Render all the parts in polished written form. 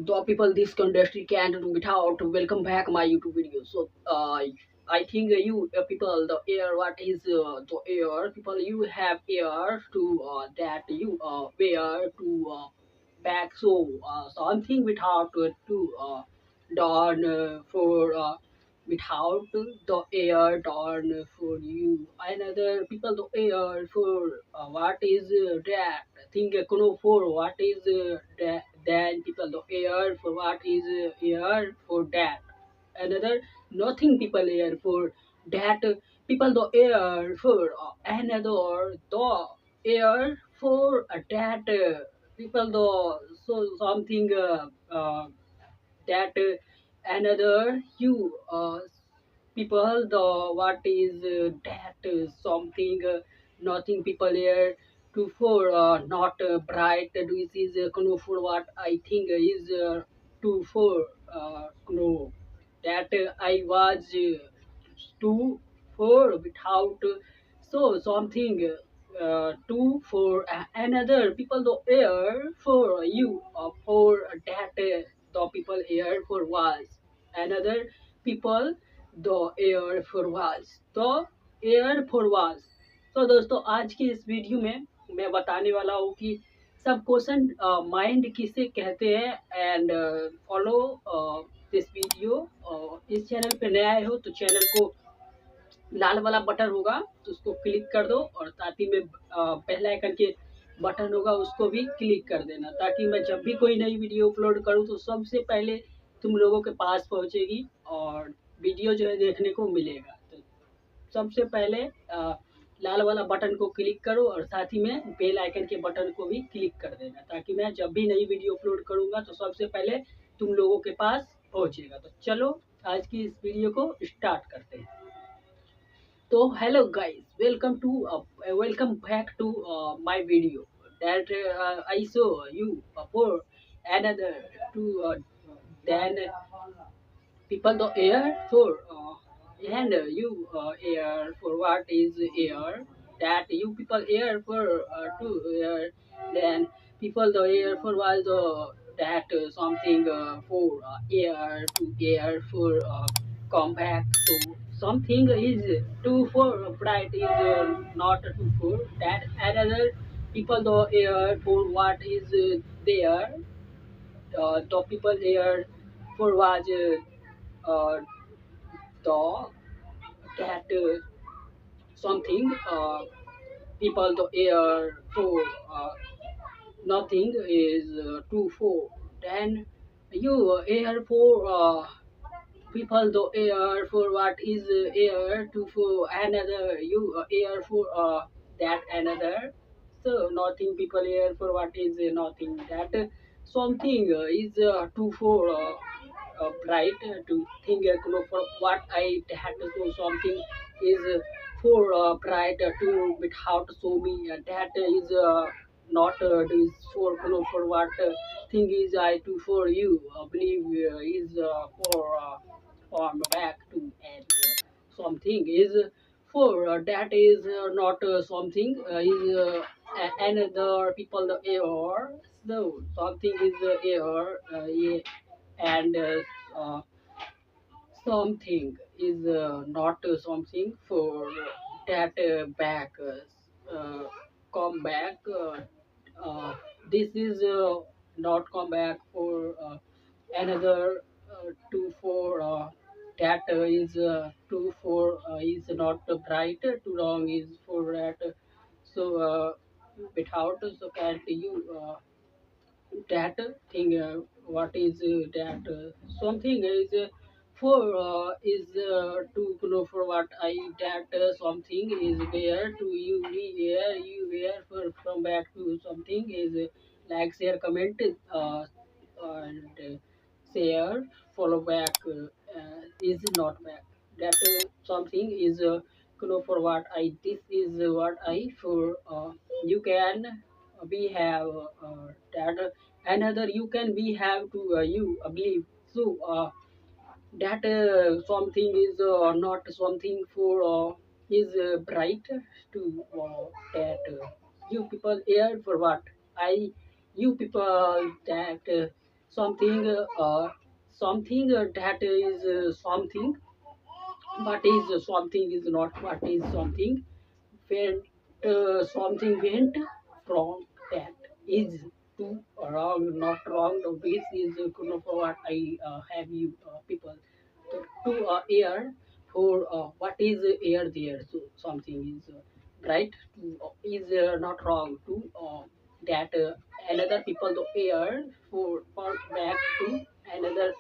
the people this industry can't do without. Welcome back my YouTube video. So I think you people the air, what is the air people, you have air to that you wear to back, so something without to done for without the air done for you, another people the air for what is that thing for what is that, then people the air for what is air for that, another nothing people air for that, people the air for another the air for that, people the so something that another you people the what is that something nothing people here to for not bright, this is for what I think is to for no, that I was two for without, so something two for another people the air for you for that the people air for was, another people the air for was, the air for was। तो दोस्तों आज की इस video में मैं बताने वाला हूँ कि सब क्वेश्चन माइंड किसे कहते हैं, एंड फॉलो दिस वीडियो। इस चैनल पे नए आए हो तो चैनल को लाल वाला बटन होगा तो उसको क्लिक कर दो, और साथ ही में पहला आइकन के बटन होगा उसको भी क्लिक कर देना, ताकि मैं जब भी कोई नई वीडियो अपलोड करूँ तो सबसे पहले तुम लोगों के पास पहुंचेगी और वीडियो जो है देखने को मिलेगा। तो सबसे पहले लाल वाला बटन को क्लिक करो और साथ ही में बेल आइकन के बटन को भी क्लिक कर देना, ताकि मैं जब भी नई वीडियो अपलोड करूंगा तो सबसे पहले तुम लोगों के पास पहुंचेगा। तो चलो आज की इस वीडियो को स्टार्ट करते हैं। So hello guys, welcome back to my video that I saw you for another to then people the air for and you air for what is air, that you people air for to air, then people the air for was the that something for air to air for compact, so something is two for bright is not two for that, another people the air for what is there, the people air for was the that something people the air for nothing is two for, then you air for people the air for what is air to for another, you air for that another, so nothing people air for what is nothing, that something is two for bright to think for what I had to do, something is for bright to without show me that is not this for for what thing is I to for you believe is for on back to, and something is for that is not something is another people the air, so something is air yeah, and something is not something for that back come back this is not come back for another two for that is two for is not bright, too long is for that, so without, so can't you that thing what is that something is for is to know for what I that something is there to you we here you here for from back to something is like share comment and share follow back is not back, that something is know for what I this is what I for you can we have that another you can we have to you believe, so that something is not something for is bright to that you people here for what I you people that something something that is something, what is something is not what is something. When something went wrong, that is too wrong, not wrong. This is what I have you people to air for what is air there. So something is right to, is not wrong to that another people the air for back to another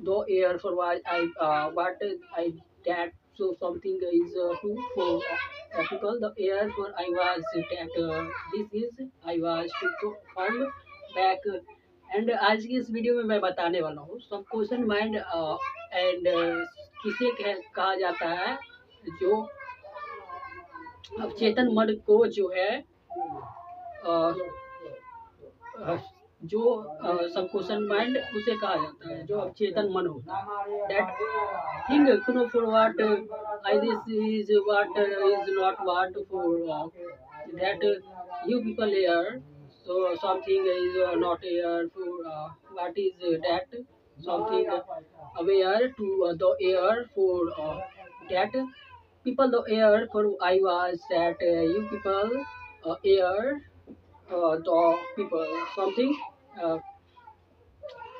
the air for what I that. So something is to for people the air for I was that this is I was to fund back. And आज की इस video में मैं बताने वाला हूँ सब question mind and किसे कहा जाता है जो अवचेतन मन को जो है अ, अ, जो सब क्वेश्चन माइंड उसे कहा जाता है जो अवचेतन मन होता है that think know for what I this is what is not what for that you people here, so something is not here for what is that something aware to the air for that people the air for I was that you people air the people something uh,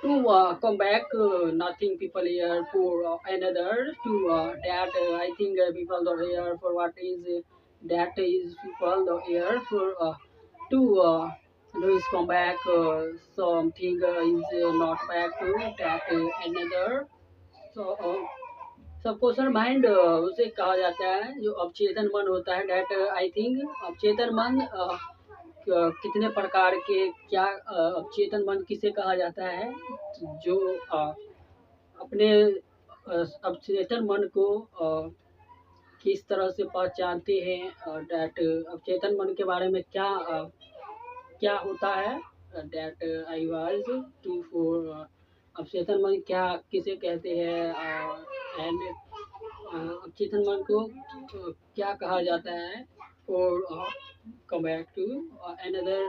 to come back nothing people here for another to that I think people are here for what is that is people are here for to Louis come back something is not back to that another so subconscious mind उसे कहा जाता है जो अवचेतन मन होता है that I think अवचेतन मन कितने प्रकार के क्या अवचेतन मन किसे कहा जाता है जो अपने अवचेतन मन को किस तरह से पहचानते हैं डेट अवचेतन मन के बारे में क्या क्या होता है that I was to for अवचेतन मन क्या किसे कहते हैं एंड अवचेतन मन को क्या कहा जाता है और come back to another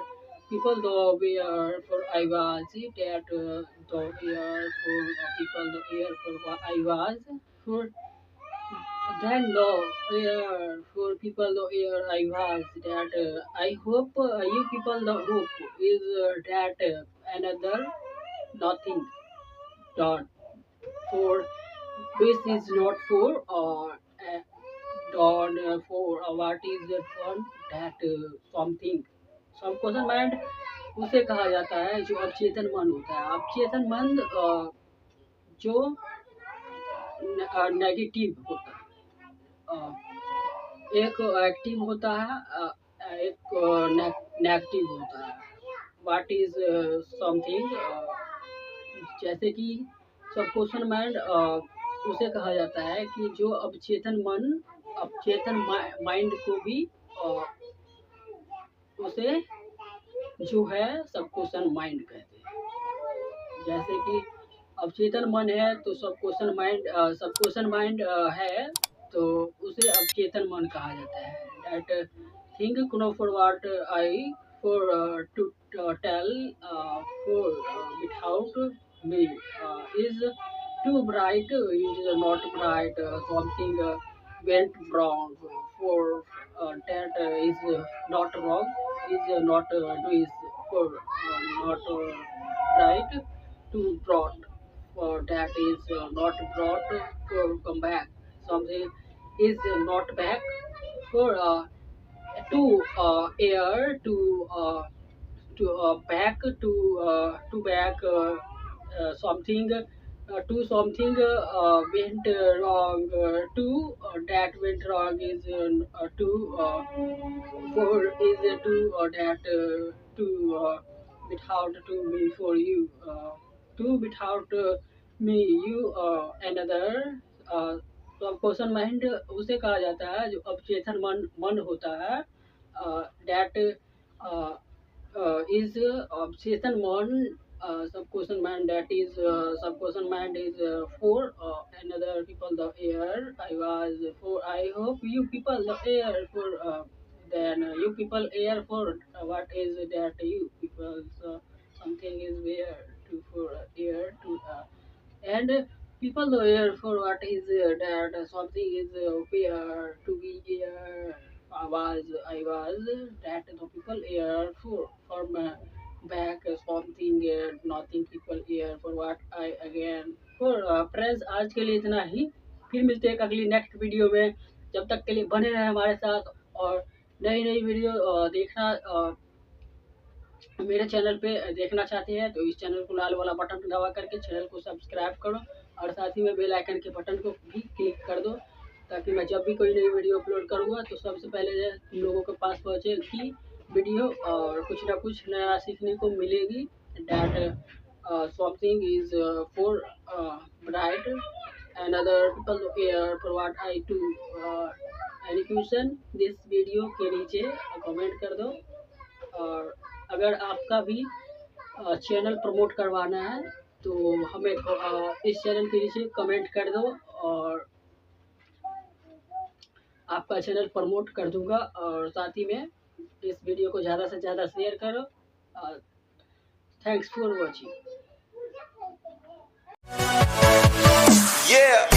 people though we are for I was that though here for people the here for what I was for then though here for people the here I was that I hope you people the hope is that another nothing dot for this is not for dot for what is it for that something सब question mind उसे कहा जाता है जो अवचेतन मन होता है अवचेतन मन जो नेगेटिव होता है एक एक्टिव होता है एक नेगेटिव होता है व्हाट इज समथिंग जैसे कि सब क्वेश्चन माइंड उसे कहा जाता है कि जो अवचेतन मन अवचेतन माइंड को भी उसे जो है सब क्वेश्चन माइंड कहते हैं जैसे कि अवचेतन मन है तो सब क्वेश्चन माइंड है तो उसे अवचेतन मन कहा जाता है that think know for what I for to tell for without me is too bright is not bright something went wrong for that is not wrong is not is for not right to brought for that is not brought for come back something is not back for to air to back to back something to something went wrong to that went wrong is to for is to that to without to me for you to without me you another तो question mind उसे कहा जाता है जो अवचेतन मन होता है that is obsession mind subconscious mind that is subconscious mind is for another people the air I was for I hope you people the air for then you people air for what is that you people something is where to for and people here for what is that something is fair to be here. I was that the people here for from back something nothing people here for what I again for friends आज के लिए इतना ही। फिर मिलते हैं एक अगली next video में। जब तक के लिए बने रहे हमारे साथ और नई नई वीडियो देखना मेरे चैनल पे देखना चाहते हैं तो इस चैनल को लाल वाला बटन दबा करके चैनल को सब्सक्राइब करो और साथ ही में बेल आइकन के बटन को भी क्लिक कर दो ताकि मैं जब भी कोई नई वीडियो अपलोड करूँगा तो सबसे पहले तुम लोगों के पास पहुँचेगी वीडियो और कुछ ना कुछ नया सीखने को मिलेगी। That something is for bright and other people care for what I do. Any question this video के नीचे कमेंट कर दो और अगर आपका भी चैनल प्रमोट करवाना है तो हमें इस चैनल के नीचे कमेंट कर दो और आपका चैनल प्रमोट कर दूंगा और साथ ही में इस वीडियो को ज़्यादा से ज़्यादा शेयर करो। Thanks for watching. Yeah.